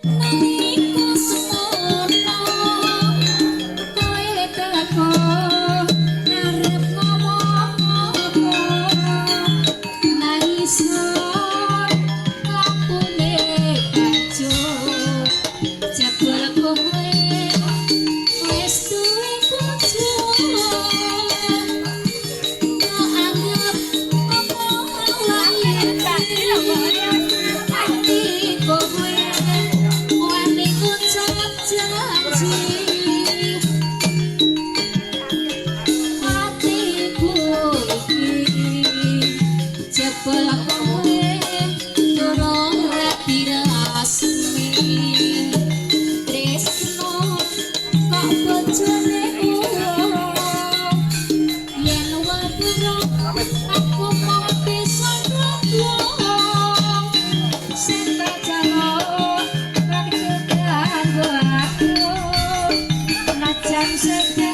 Nalika semono kowe teko arep ngomong naison lampune kajo jebul kowe wis duwe bojo kok anggap omong lain ati kowe wani ngucap janji hatiku iki jebul kowe durung ngerti rasane tresno kok bojone yen wabura aku mau bisa ngeblong sing jalo rakit kanggo aku najan sedih